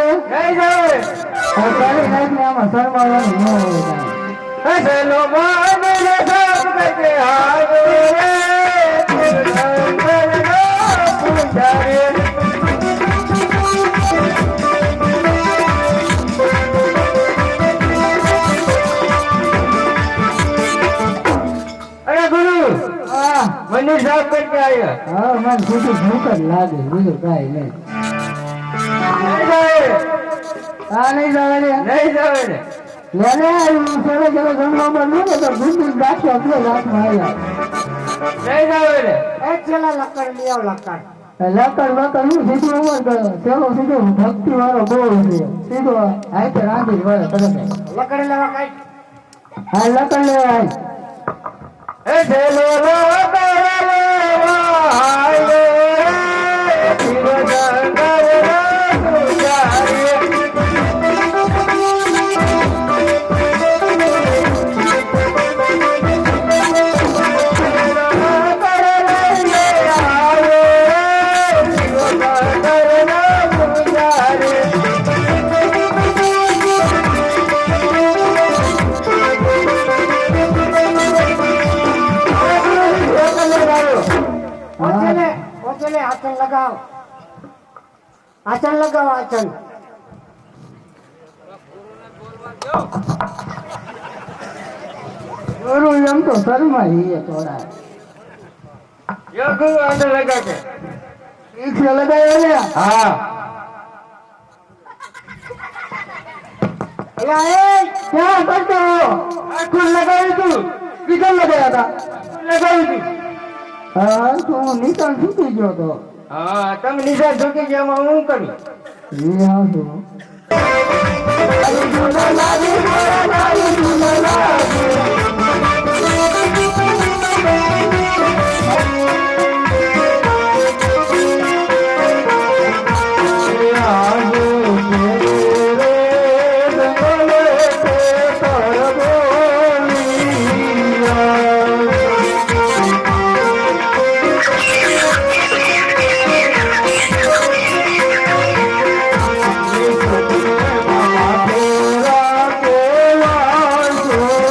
નહીં જાવે તારી લાઈફ ને આમાં શરમાવાનું ન હોય હસલો માને રે સબ કે હારે પૂજારે અરે ગુરુ મને સાફ કરકે આયા હા મને ખોટું ભૂખ જ લાગે બીજું કાંઈ નહીં નહીં જાવે નહીં જાવે નહીં જાવે લેને આવ્યું ચલો ચલો ગણવામાં ન તો ગુંડી ગાંઠો આપણે હાથમાં આવ્યા નહીં જાવે એ ચલા લકડ લઈ આવ લકડ લકડ નું સીધું ઉમર ગયો ચલો સીધો ભક્તિ વાળો બહુ છે સીધો હાથે રાંધી વાળો તરત લકડ લેવા કાઈ હા લકડ લેવા આય એ દેલો લો કરલો હાય શિવ જંગલ પૂજારે ઓચલે આચન લગાવ આચન લગાવ આચન ગુરુ એમ તો શરમાઈ થોડા યો ગુરુ અંદર લગા કે ઠીક છે લગાવ્યો ને હા એલા એ ક્યાં કરતો આખું લગાવી તું કિધર લગાવ્યા લગાવી તું હતા હા તું નિશાન છૂટી ગયો તો હા તમે નિશા ઝૂકી ગયા હું કરું એ હા તો Oh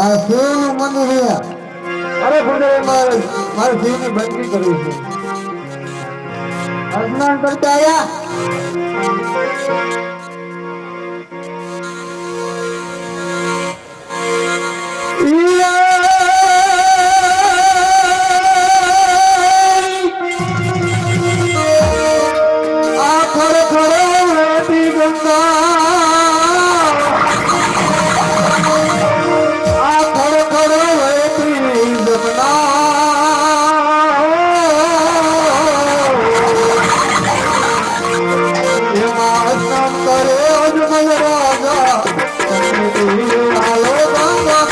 આ શિવનું મંદિર છે. અરે ગુરુદેવ મહારાજ મારે શિવની બંદગી કરવી છે. સ્નાન કરતા આયા. આ ખડખડો વહેતી ગંગા, આ ખડખડો વહેતી જમના, એમાં સ્નાન કરે અજમલ રાજા, હાલો ગંગા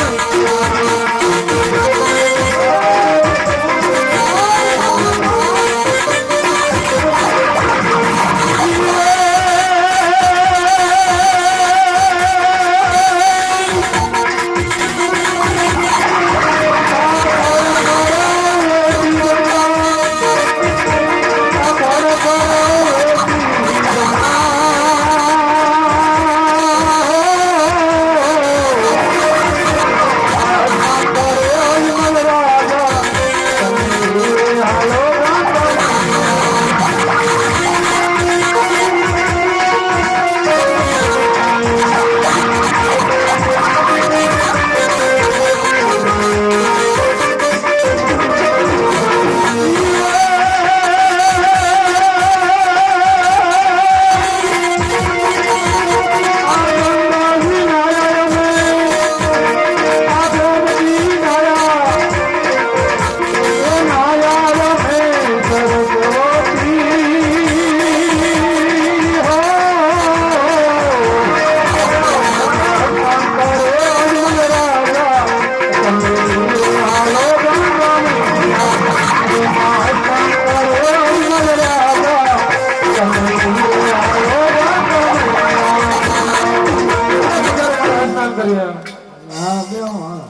હા બેહો, હાલો.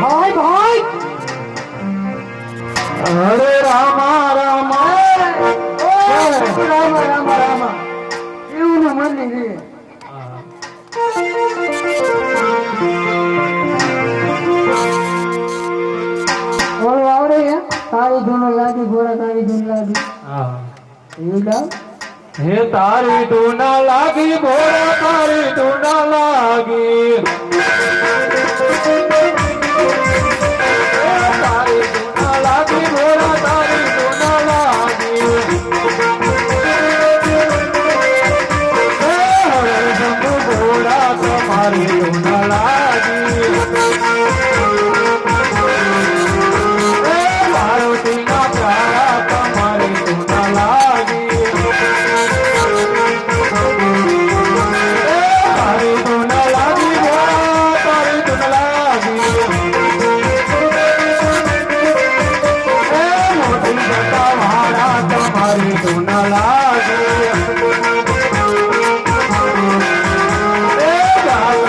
ભાઈ ભાઈ હરે રામા રામા રામ રામ રામ. શિવનું મંદિર છે. ઓલું આવડે છે? તારી ધૂનો લાગી ઘોડા તારી ધૂન લાગી એ ગાવ. હે તારી તું ના લાગી ભોળા, તારી તું ના લાગી, તારી તું ના લાગી ભોળા, તારી તું ના લાગી, હરે શંભુ ભોળા તમારી તું ના લાગી, પાર્વતી ના પ્યારા તમારી તું ના લાગી, તારી તું ના લાગી ભોળા, તારી તું ના લાગી, મોટી જટા વાળા તમારી તું ના લાગી,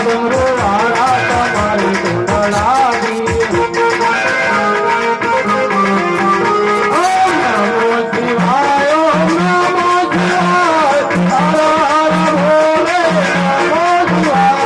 ડમરુ વાળા તમારી તું ના લાગી, ઓમ નમો શિવાય, ઓમ નમો શિવાય, હર હર ભોલે નમો શિવાય.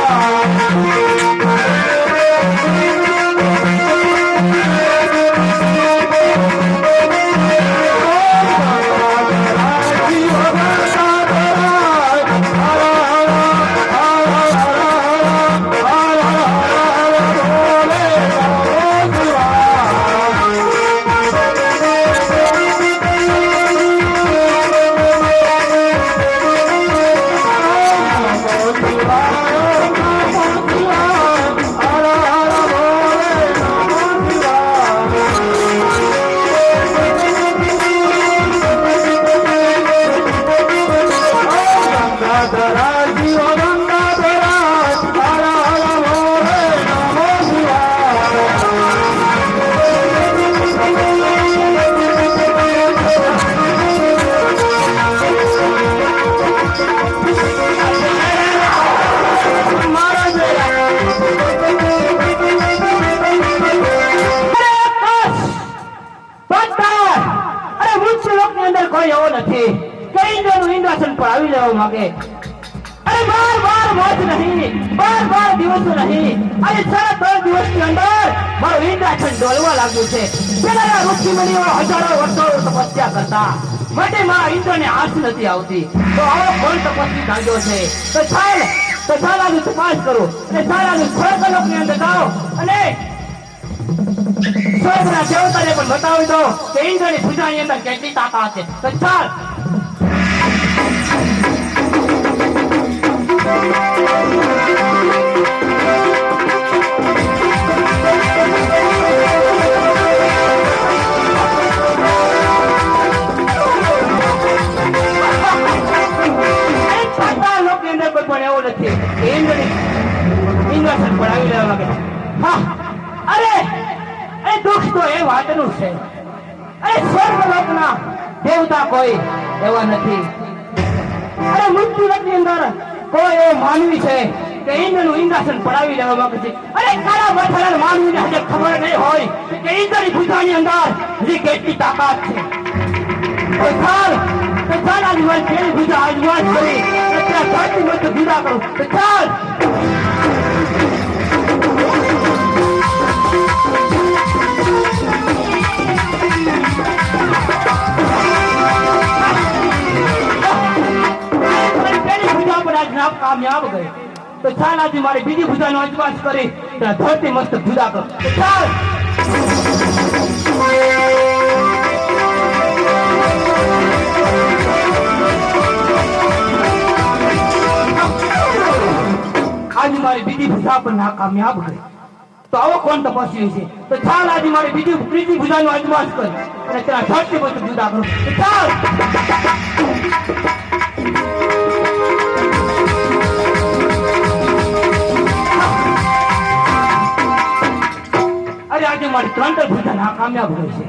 અંદર કોઈ એવો નથી કે ઇન્દ્રનું ઇન્દ્રાસન પર આવી લેવા માંગે. અરે બાર મોત નહીં, બાર દિવસો નહીં, અરે 3 દિવસની અંદર મારું ઇન્દ્રાસન ડોલવા લાગ્યું છે. પેલા ઋષિમુનિઓ હજારો વર્ષો તપસ્યા કરતા માટે મારા ઇન્દ્રને આંચ નથી આવતી. તો આવો કોણ તપસ્વી કાઢ્યો છે? તો ચાલ આનું તપાસ કરો અને ચાલ આનું સ્વર્ગલોકની અંદર જાઓ અને સ્વર્ગના દેવતાને પણ બતાવી દો કે ઇન્દ્રની પૂજાની અંદર કેટલી તાકાત છે. તો ચાલ. પણ એવું નથી ઇન્દ્રાસન પર આવી લેવા માંગે. હા, અરે દુઃખ તો એ વાતનું છે. અરે સ્વર્ગલોકના દેવતા કોઈ એવા નથી. અરે મૃત્યુલોકની અંદર કોઈ એવો માનવી છે કે ઇન્દ્રનું ઇન્દ્રાસન પડાવી લેવા માંગે છે. અરે કાળા માથાના માનવીને હજે ખબર નહીં હોય કે ઇન્દ્રની પૂજાની અંદર હજી કેટલી તાકાત છે. તો ચાલ આજે મારી પેલી પૂજા આજમાન કરી ત્યાં ધરતી મત વિદા કરું. તો ચાલ. પેલી પૂજા પર આજ નામ કામયાબ ગઈ. તો ચાલ આજે મારી બીજી પૂજાનો અજમાન કરી ત્યાં ધરતી મસ્ત વિદા કરું. તો ચાલ. આજે મારી બીજી પૂજા પણ નાકામયાબ ગઈ. તો આવો કોણ તપસ્વી છે? તો ચાલ આજે મારી ત્રીજી પૂજાનો અજમાસ કર અને તેના ધરતી પર જુદા કરું. તો ચાલ. અરે આજે મારી 3 પૂજા નાકામયાબ ગઈ છે.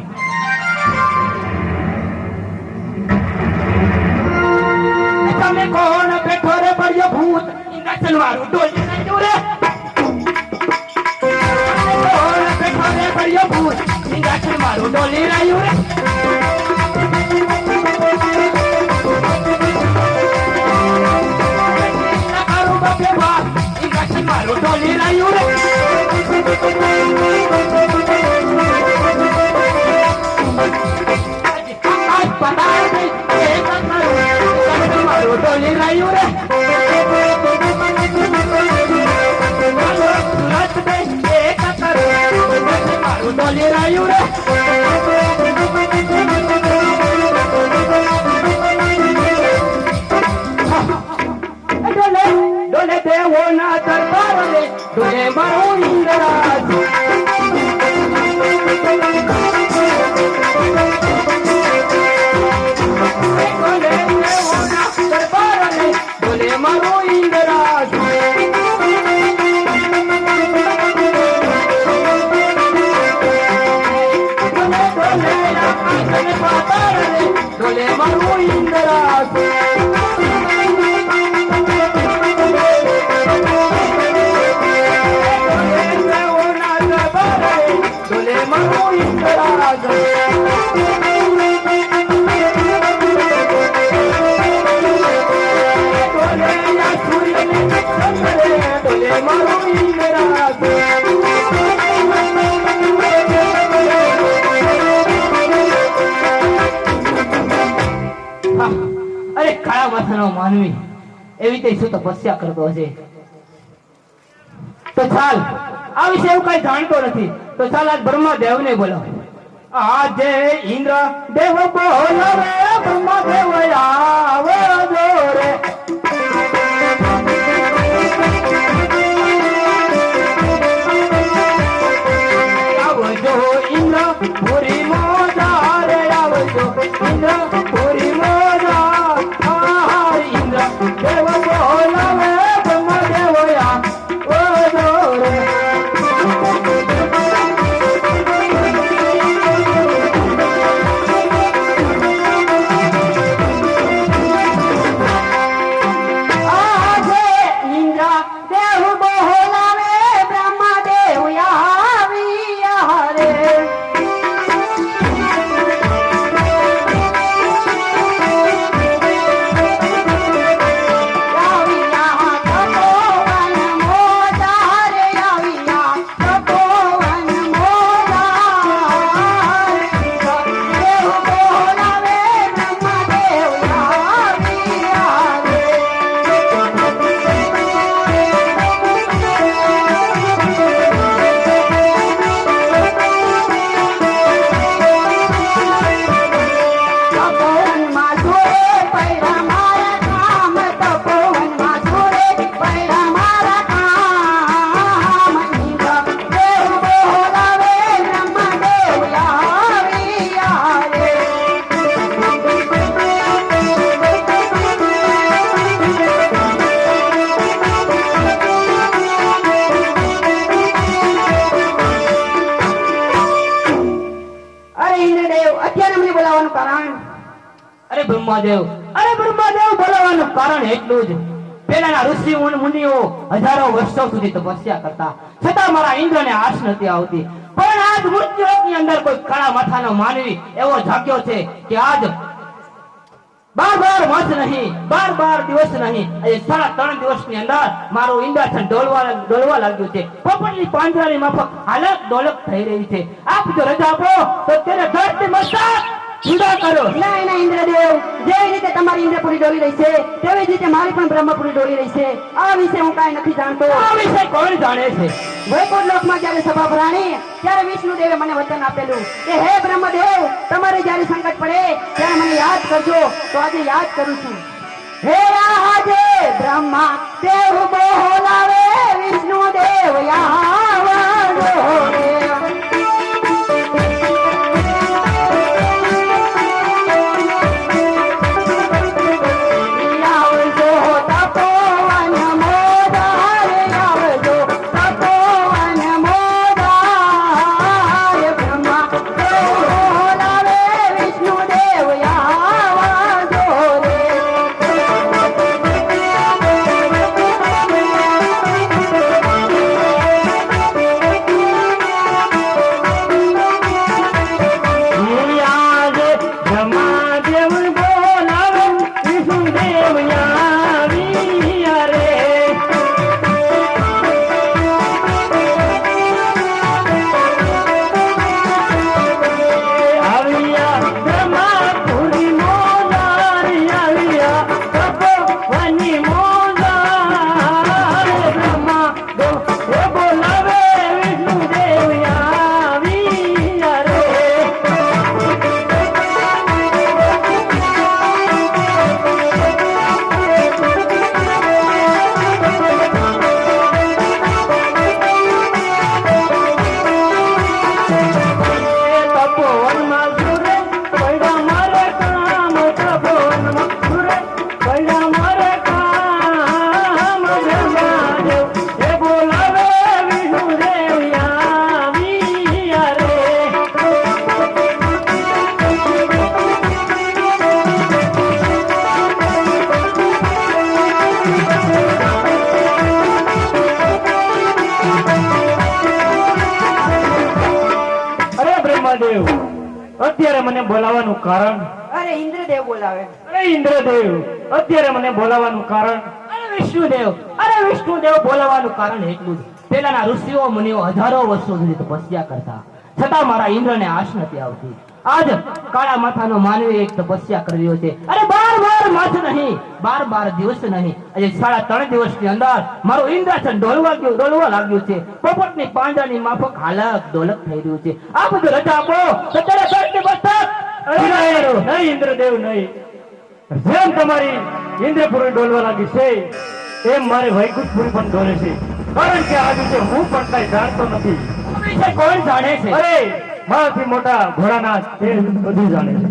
તમે કોણ બેઠો રે પડ્યો ભૂત ઇન્દ્રાસન વાળું ડોલી નાખ્યું રે? કોણ બેઠો રે પડ્યો ભૂત ઇન્દ્રાસન વાળું ડોલી રહ્યું રે? ઇન્દ્રાસન વાળું ડોલી રહ્યું રે? ડોલી રહ્યું રે? ડોલી રહ્યું રે? ડોલે દેવો ના દરબાર રે ડોલે મારું ઇન્દ્રાજ. મારું ઇન્દ્રાજ. ડોલે મારું ઇન્દ્રાજ. ડોલે મારું ઇન્દ્રાજ. અરે કાળા માથાનો માનવી એવી રીતે શું તપસ્યા કરતો હશે? તો ચાલ આ વિશે એવું કઈ જાણતો નથી. તો ચાલ આજ બ્રહ્મદેવ ને બોલો. આજે ઇન્દ્ર દેવ બોલાવે બ્રહ્મદેવ આવે રે. આવજો ઇન્દ્ર પૂરી મોજા રે, આવજો ઇન્દ્ર પૂરી મોજા. ઇન્દ્ર દેવ બોલાવે બ્રહ્મદેવ આવે રે. અત્યારે મને બોલાવવાનું કારણ? અરે બ્રહ્માદેવ બોલાવવાનું કારણ એટલું જ, પેલાના ઋષિ મુનિઓ હજારો વર્ષો સુધી તપસ્યા કરતા છતાં મારા ઇન્દ્રને આશ નથી આવતી. પણ આજ મૃત્યુલોકની અંદર કોઈ કાળા માથાનો માનવી એવો જાગ્યો છે કે આજ 12 માસ નહીં, 12 દિવસ નહીં, એ 3.5 દિવસની અંદર મારું ઇન્દ્રાસન ડોલવા લાગ્યું છે. પોપટની પાંજરાની માફક હાલત ડોલક થઈ રહી છે. આપ જો રજા આપો તો તેને ધરતી મસ્તક જુદા કરો. ના ઇન્દ્રદેવ, જેવી રીતે તમારી ઇન્દ્રપુરી ડોલી રહી છે તેવી જ રીતે મારી પણ બ્રહ્મપુરી ડોલી રહી છે. આ વિશે હું કાંઈ નથી જાણતો. આ વિશે કોણ જાણે છે? વૈકુંઠ લોકમાં જ્યારે સભા ભરાણી ત્યારે વિષ્ણુદેવે મને વચન આપેલું કે હે બ્રહ્મદેવ, તમારે જ્યારે સંકટ પડે ત્યારે મને યાદ કરજો. તો આજે યાદ કરું છું. હે આજે બ્રહ્મા દેવ બોલાવે, વિષ્ણુદેવ આવજો રે. અત્યારે મને બોલાવવાનું કારણ? અરે ઇન્દ્રદેવ બોલાવે. અરે ઇન્દ્રદેવ, અત્યારે મને બોલાવવાનું કારણ? અરે વિષ્ણુદેવ બોલાવવાનું કારણ એટલું જ, પેલાના ઋષિઓ મુનિઓ હજારો વર્ષો સુધી તપસ્યા કરતા છતાં મારા ઇન્દ્રને આશ નથી આવતી. આજ કાળા માથાનો માનવી એક તપસ્યા કરી રહ્યો છે. અરે 12 માસ નહીં, 12 દિવસ નહીં, આજે 3.5 દિવસની અંદર મારું ઇન્દ્રાસન ડોલવા લાગ્યું છે. પોપટની પાંજરાની માફક હાલક ડોલક થઈ રહ્યું છે. આ બધું રજા આપો તો ત્યારે ધરતી મસ્તક. નહીં ઇન્દ્રદેવ નહીં, જેમ તમારી ઇન્દ્રપુરી ડોલવા લાગી છે એમ મારે વૈકુંઠપુરી પણ ડોલે છે. કારણ કે આ વિશે હું પણ કઈ જાણતો નથી. કોણ જાણે છે? અરે મારાથી મોટા ઘોડાનાથ તે બધું જાણે છે.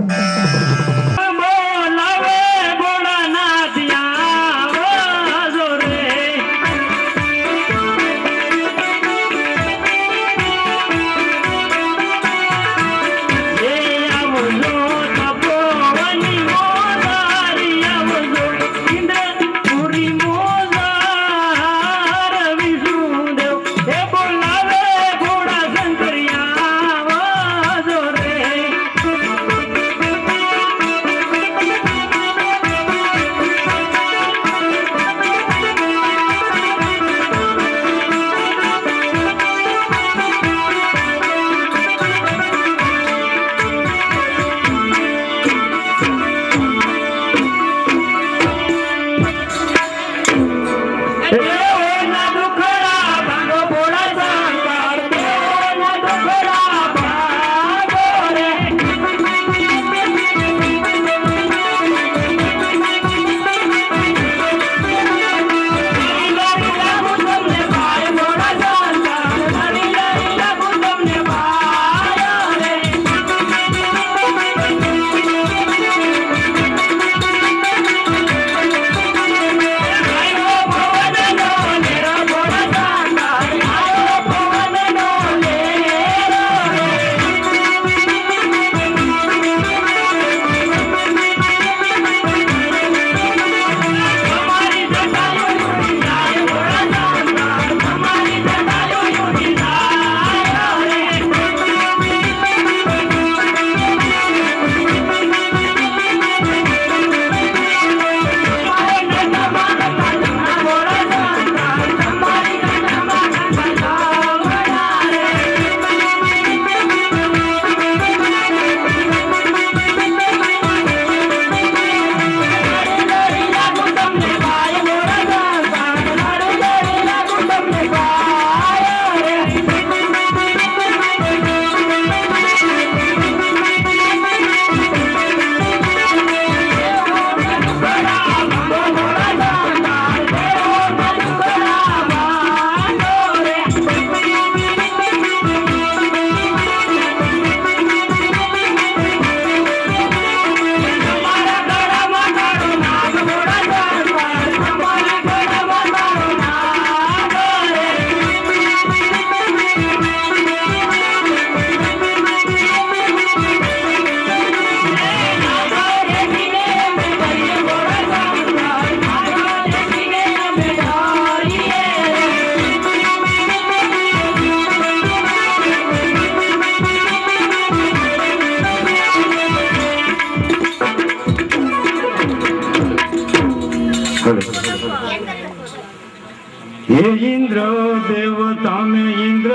હે ઇન્દ્ર દેવતા મે ઇન્દ્ર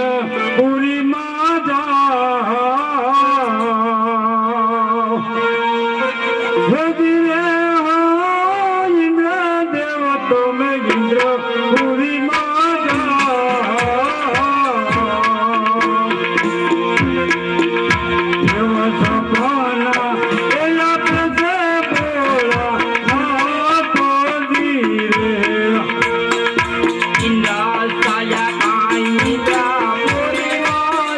પુરી માં જાઓ હે ધીરે હો ઇન્દ્ર દેવતા મે ઇન્દ્ર પુરી માં જાઓ સપના એલા પ્રજે બોલા ના તો ધીરે ઇન્દ્ર સાયા કાઈ ઇન્દ્ર પૂરી મોજા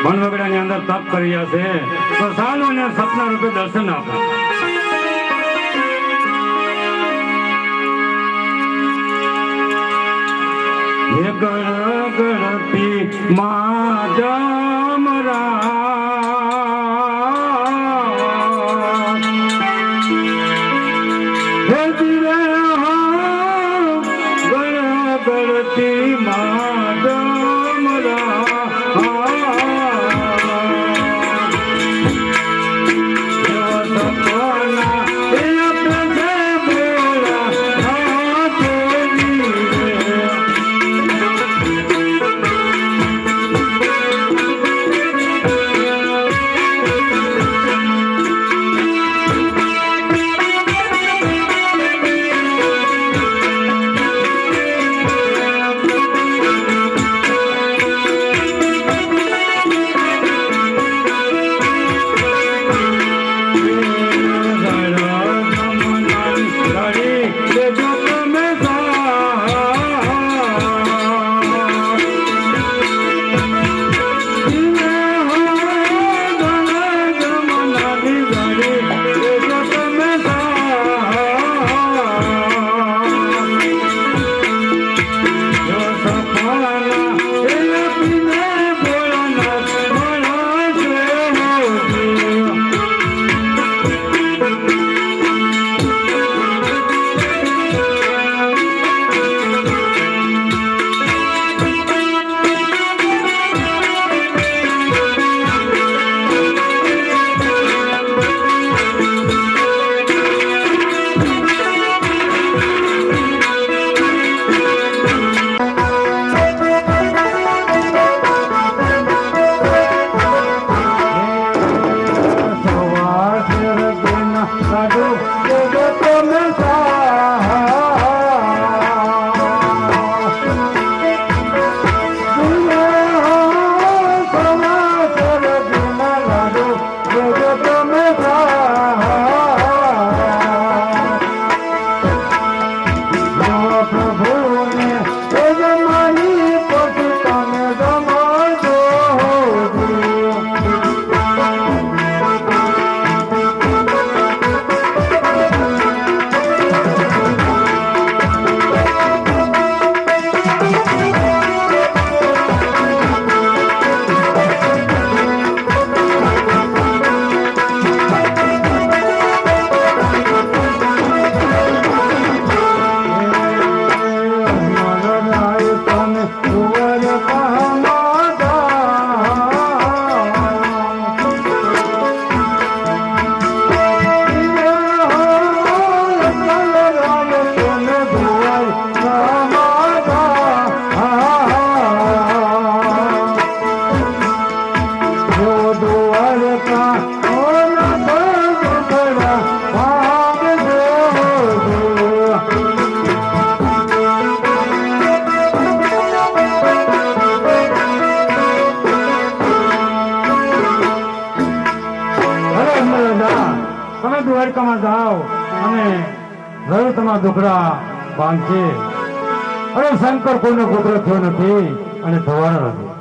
વનવગડાની અંદર તપ કર્યા છે તો ચાલો ને સપના રૂપે દર્શન આપો. હે ગણપતિ મા જમરા હે ધીરે હો ગણપતિ મા જમરા દ્વારકામાં જાઓ અને જરૂર તમારા દુખડા ભાંગશે. અરે શંકર કોઈનો પુત્ર થયો નથી અને થવાનો નથી.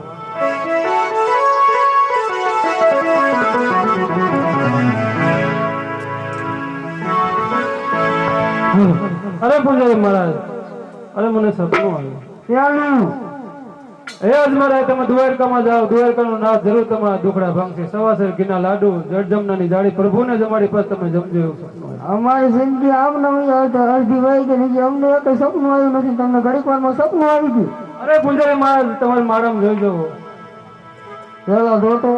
અરે પૂજારી મહારાજ, અરે મને સપનું આવ્યું. એ જ મહારાજ, તમે દ્વારકામાં જાઓ, દ્વારકાનો નાથ જરૂર તમારા દુખડા ભાંગશે. સવાસર ઘીના લાડુ, જળજમનાની જાળી પ્રભુને જમાડી પછી તમે જમજો એવું સપનું આવ્યું. અમારી જિંદગી આમ નવી હોય તો અડધી વહી ગઈ નથી. અમને કઈ સપનું આવ્યું નથી. તમને ઘડીક વારમાં સપનું આવી ગયું. અરે પૂજારી મહારાજ, તમારી માળામાં જોઈ જવો. ચાલો જોતો